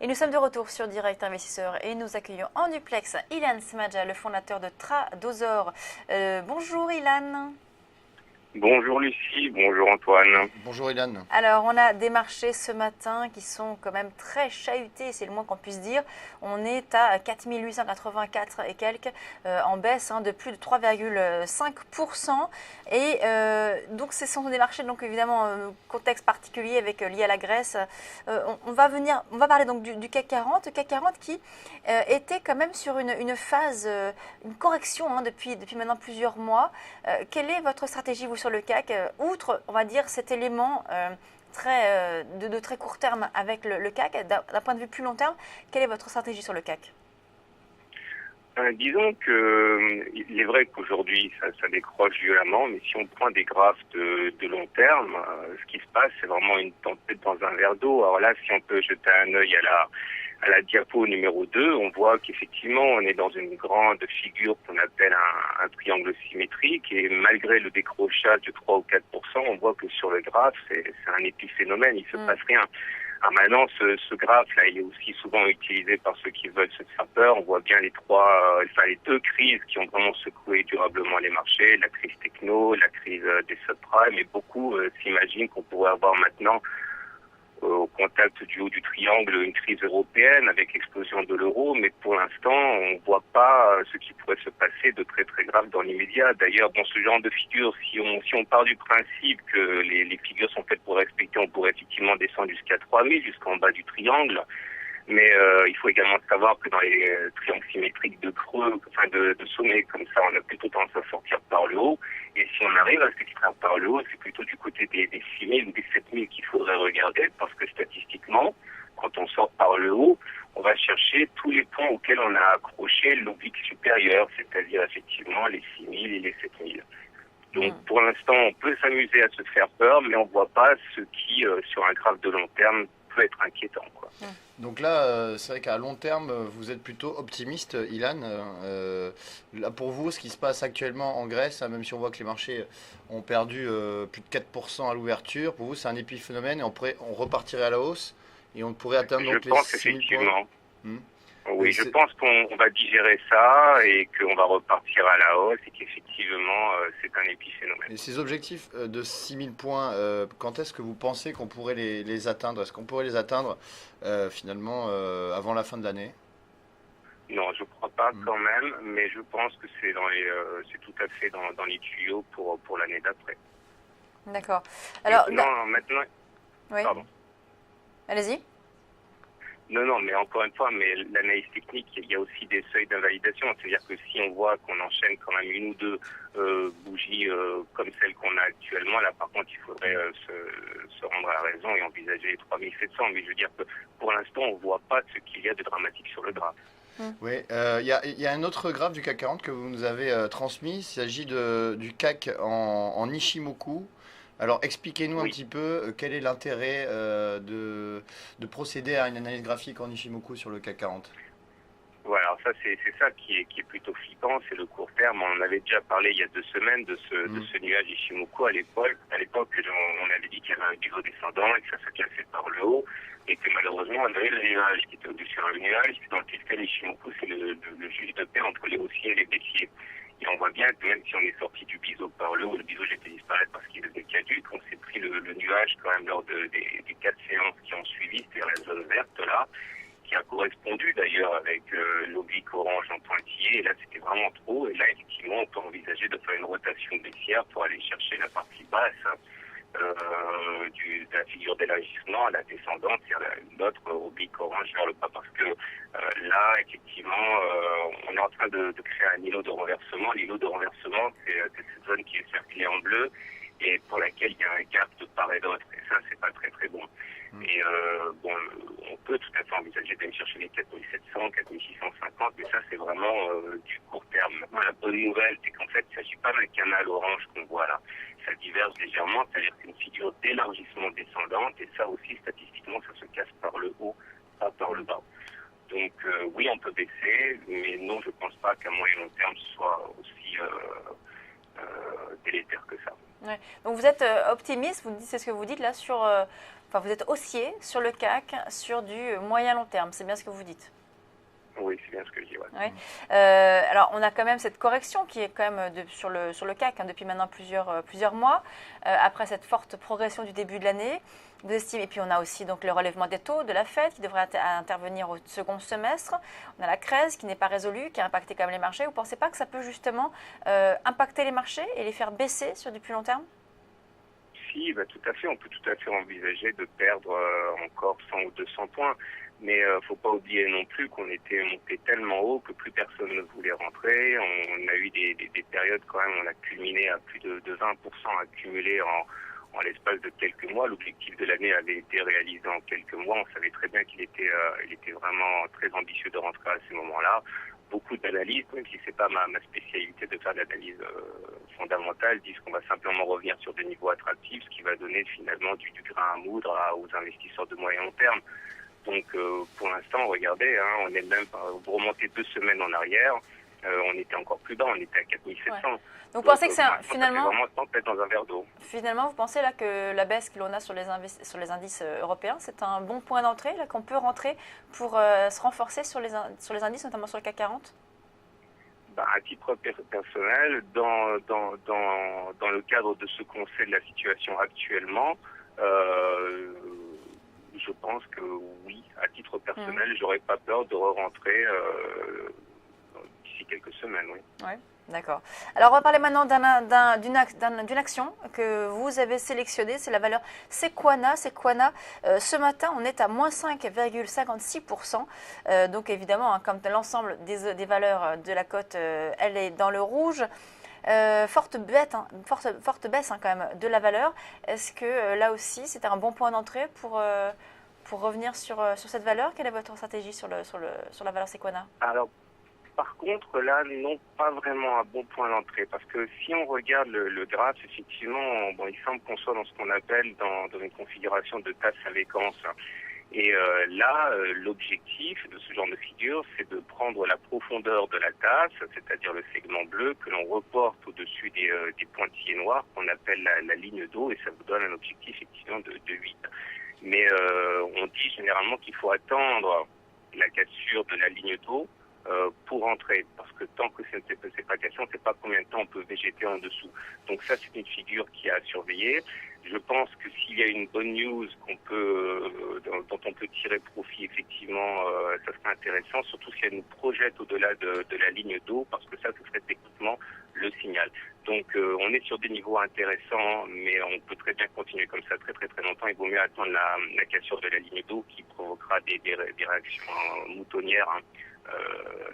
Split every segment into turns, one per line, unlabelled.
Et nous sommes de retour sur Direct Investisseur et nous accueillons en duplex Ilan Smadja, le fondateur de Tradosor. Bonjour Ilan.
Bonjour Lucie, bonjour Antoine.
Bonjour Ilan.
Alors, on a des marchés ce matin qui sont quand même très chahutés, c'est le moins qu'on puisse dire. On est à 4884 et quelques, en baisse de plus de 3,5%. Et donc, ce sont des marchés, donc évidemment, contexte particulier avec lié à la Grèce. On va parler donc du CAC 40. Le CAC 40 qui était quand même sur une phase, une correction depuis maintenant plusieurs mois. Quelle est votre stratégie, vous, sur le CAC, outre, on va dire, cet élément de très court terme avec le CAC, d'un point de vue plus long terme, quelle est votre stratégie sur le CAC?
Disons que il est vrai qu'aujourd'hui ça décroche violemment, mais si on prend des graphes de long terme, ce qui se passe, c'est vraiment une tempête dans un verre d'eau. Alors là, si on peut jeter un œil à la diapo numéro 2, on voit qu'effectivement on est dans une grande figure qu'on appelle un triangle symétrique, et malgré le décrochage de 3 ou 4%, on voit que sur le graphe c'est un épiphénomène, il se passe rien. Alors maintenant, ce graphe-là, il est aussi souvent utilisé par ceux qui veulent se faire peur. On voit bien les deux crises qui ont vraiment secoué durablement les marchés, la crise techno, la crise des subprimes, et beaucoup s'imaginent qu'on pourrait avoir maintenant au contact du haut du triangle une crise européenne avec l'explosion de l'euro, mais pour l'instant on ne voit pas ce qui pourrait se passer de très très grave dans l'immédiat. D'ailleurs, dans ce genre de figure, si on part du principe que les figures sont faites pour respecter, on pourrait effectivement descendre jusqu'à 3000, jusqu'en bas du triangle. Mais il faut également savoir que dans les triangles symétriques de creux, enfin de sommets comme ça, on a plutôt tendance à sortir par le haut. Et si on arrive à se extraire par le haut, c'est plutôt du côté des 6000 ou des 7000 qu'il faudrait regarder, parce que statistiquement, quand on sort par le haut, on va chercher tous les points auxquels on a accroché l'oblique supérieur, c'est-à-dire effectivement les 6000 et les 7000. Donc pour l'instant, on peut s'amuser à se faire peur, mais on ne voit pas ce qui, sur un graphe de long terme, peut être inquiétant, quoi.
Donc là, c'est vrai qu'à long terme, vous êtes plutôt optimiste, Ilan. Là, pour vous, ce qui se passe actuellement en Grèce, même si on voit que les marchés ont perdu plus de 4% à l'ouverture, pour vous, c'est un épiphénomène et on repartirait à la hausse et on pourrait atteindre donc les 6000 points.
Oui, je pense qu'on va digérer ça et qu'on va repartir à la hausse et qu'effectivement, c'est un épiphénomène.
Et ces objectifs de 6000 points, quand est-ce que vous pensez qu'on pourrait les atteindre? Est-ce qu'on pourrait les atteindre finalement avant la fin de l'année?
Non, je crois pas quand même, mais je pense que c'est tout à fait dans les tuyaux pour l'année d'après.
D'accord. Alors,
maintenant,
oui.
Pardon.
Allez-y.
Non, mais encore une fois, mais l'analyse technique, il y a aussi des seuils d'invalidation. C'est-à-dire que si on voit qu'on enchaîne quand même une ou deux bougies comme celle qu'on a actuellement, là par contre, il faudrait se rendre à la raison et envisager les 3700. Mais je veux dire que pour l'instant, on ne voit pas ce qu'il y a de dramatique sur le graphe.
Oui, il y a un autre graphe du CAC 40 que vous nous avez transmis. Il s'agit du CAC en Ichimoku. Alors expliquez-nous un petit peu quel est l'intérêt de procéder à une analyse graphique en Ichimoku sur le CAC 40.
Voilà, alors ça c'est ça qui est plutôt flippant, c'est le court terme. On avait déjà parlé il y a 2 semaines de ce nuage Ichimoku à l'époque. On avait dit qu'il y avait un pivot descendant et que ça se cassait par le haut, et que malheureusement on avait le nuage qui était au-dessus d'un nuage, dans lequel Ichimoku c'est le juge de paix entre les haussiers et les baissiers. Et on voit bien que même si on est sorti du biseau par le haut, le biseau j'ai fait disparaître parce qu'il était caduque, on s'est pris le nuage quand même lors des 4 séances qui ont suivi, c'est-à-dire la zone verte là, qui a correspondu d'ailleurs avec l'oblique orange en pointillé. Et là, c'était vraiment trop. Et là, effectivement, on peut envisager de faire une rotation baissière pour aller chercher la partie basse de la figure d'élargissement à la descendante, c'est-à-dire notre oblique orange vers le bas. Parce que là, effectivement, on est en train de créer un îlot de renversement. L'îlot de renversement, c'est cette zone qui est cerclée en bleu et pour laquelle il y a un gap de part et d'autre. Et ça, c'est pas très très bon. Et on peut tout à fait envisager d'aller chercher les 4700, 4650, mais ça c'est vraiment du court terme. Maintenant, la bonne nouvelle, c'est qu'en fait, il ne s'agit pas d'un canal orange qu'on voit là. Ça diverge légèrement, c'est-à-dire que c'est une figure d'élargissement descendante, et ça aussi, statistiquement, ça se casse par le haut, pas par le bas. Donc oui, on peut baisser, mais non, je ne pense pas qu'à moyen long terme, ce soit aussi délétère que ça.
Ouais. Donc vous êtes optimiste, vous dites, c'est ce que vous dites là, enfin vous êtes haussier sur le CAC sur du moyen long terme, c'est bien ce que vous dites?
Oui, c'est bien ce que je dis. Ouais.
Ouais. Alors, on a quand même cette correction qui est quand même sur le CAC depuis maintenant plusieurs mois, après cette forte progression du début de l'année. Vous estimez, et puis on a aussi donc le relèvement des taux de la Fed qui devrait intervenir au second semestre. On a la crise qui n'est pas résolue, qui a impacté quand même les marchés. Vous ne pensez pas que ça peut justement impacter les marchés et les faire baisser sur du plus long terme?
Si, bah, tout à fait. On peut tout à fait envisager de perdre encore 100 ou 200 points. Mais faut pas oublier non plus qu'on était monté tellement haut que plus personne ne voulait rentrer. On a eu des périodes quand même, on a culminé à plus de 20% accumulé en l'espace de quelques mois. L'objectif de l'année avait été réalisé en quelques mois. On savait très bien qu'il était vraiment très ambitieux de rentrer à ce moment-là. Beaucoup d'analystes, même si c'est pas ma spécialité de faire de l'analyse fondamentale, disent qu'on va simplement revenir sur des niveaux attractifs, ce qui va donner finalement du grain à moudre aux investisseurs de moyen long terme. Donc pour l'instant, regardez, on est même, vous remontez 2 semaines en arrière, on était encore plus bas, on était à 4700. Ouais.
Donc vous pensez que c'est finalement,
ça fait vraiment temps d'être dans un verre d'eau.
Finalement, vous pensez là que la baisse que l'on a sur les indices européens, c'est un bon point d'entrée, là qu'on peut rentrer pour se renforcer sur les indices, notamment sur le CAC 40?
À titre personnel, dans le cadre de ce qu'on sait de la situation actuellement, je pense que oui, à titre personnel, j'aurais pas peur de re-rentrer d'ici quelques semaines, oui.
Ouais, d'accord. Alors, on va parler maintenant d'une action que vous avez sélectionnée, c'est la valeur Sequana. Sequana, ce matin, on est à moins 5,56%. Donc, évidemment, comme l'ensemble des valeurs de la cote, elle est dans le rouge. Forte baisse quand même de la valeur. Est-ce que là aussi, c'était un bon point d'entrée pour revenir sur cette valeur? Quelle est votre stratégie sur la valeur Sequana?
Alors, par contre, là, non, pas vraiment un bon point d'entrée. Parce que si on regarde le graphe, effectivement, il semble qu'on soit dans ce qu'on appelle dans une configuration de tasse à séquence. Et là, l'objectif de ce genre de figure, c'est de prendre la profondeur de la tasse, c'est-à-dire le segment bleu, que l'on reporte au-dessus des pointillés noirs, qu'on appelle la ligne d'eau, et ça vous donne un objectif effectivement de 8. Mais on dit généralement qu'il faut attendre la cassure de la ligne d'eau pour entrer, parce que tant que c'est pas question, on ne sait pas combien de temps on peut végéter en dessous. Donc ça, c'est une figure qui a à surveiller. Je pense que s'il y a une bonne news dont on peut tirer profit, effectivement, ça serait intéressant, surtout si elle nous projette au-delà de la ligne d'eau, parce que ça, ce serait techniquement le signal. Donc on est sur des niveaux intéressants, mais on peut très bien continuer comme ça très très très longtemps. Il vaut mieux attendre la cassure de la ligne d'eau qui provoquera des réactions moutonnières,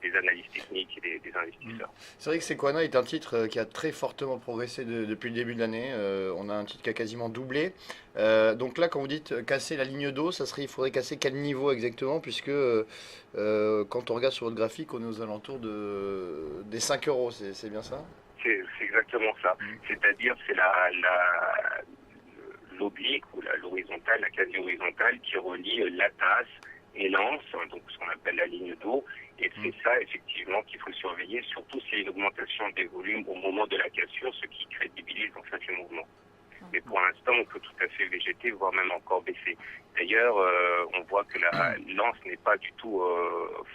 des analyses techniques et des investisseurs.
C'est vrai que Sequana est un titre qui a très fortement progressé depuis le début de l'année. On a un titre qui a quasiment doublé. Donc là, quand vous dites casser la ligne d'eau, il faudrait casser quel niveau exactement, puisque quand on regarde sur votre graphique, on est aux alentours des 5 euros, c'est bien ça?
C'est exactement ça. C'est-à-dire, c'est l'oblique ou l'horizontale, la quasi-horizontale qui relie la tasse et l'anse, donc ce qu'on appelle la ligne d'eau. Et c'est ça, effectivement, qu'il faut surveiller, surtout s'il y a une augmentation des volumes au moment de la cassure, ce qui crédibilise en fait le mouvement. Mais pour l'instant, on peut tout à fait végéter, voire même encore baisser. D'ailleurs, on voit que l'anse n'est pas du tout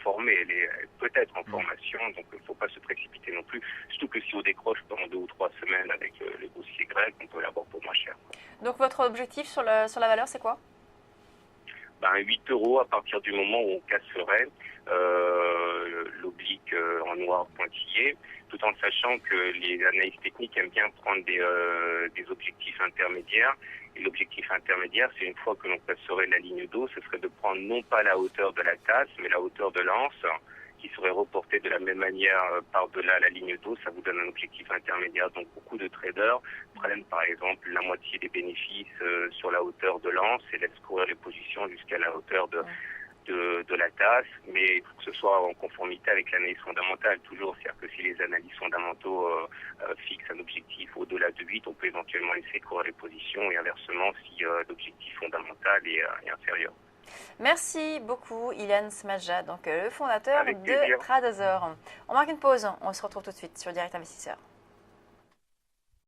formée, elle est peut-être en formation, donc il ne faut pas se précipiter non plus. Surtout que si on décroche pendant 2 ou 3 semaines avec le dossier grec, on peut l'avoir pour moins cher.
Donc votre objectif sur la valeur, c'est quoi?
8 euros à partir du moment où on casserait l'oblique en noir pointillé, tout en sachant que les analystes techniques aiment bien prendre des objectifs intermédiaires. Et l'objectif intermédiaire, c'est une fois que l'on passerait la ligne d'eau, ce serait de prendre non pas la hauteur de la tasse, mais la hauteur de l'anse, qui serait reportée de la même manière par-delà la ligne d'eau. Ça vous donne un objectif intermédiaire. Donc beaucoup de traders prennent par exemple la moitié des bénéfices sur la hauteur de l'anse et laissent courir les positions jusqu'à la hauteur de la tasse, mais il faut que ce soit en conformité avec l'analyse fondamentale, toujours. C'est-à-dire que si les analyses fondamentaux fixent un objectif au-delà de 8, on peut éventuellement laisser courir les positions, et inversement si l'objectif fondamental est inférieur.
Merci beaucoup, Ilan Smadja, donc le fondateur de Tradazor. On marque une pause, on se retrouve tout de suite sur Direct Investisseur.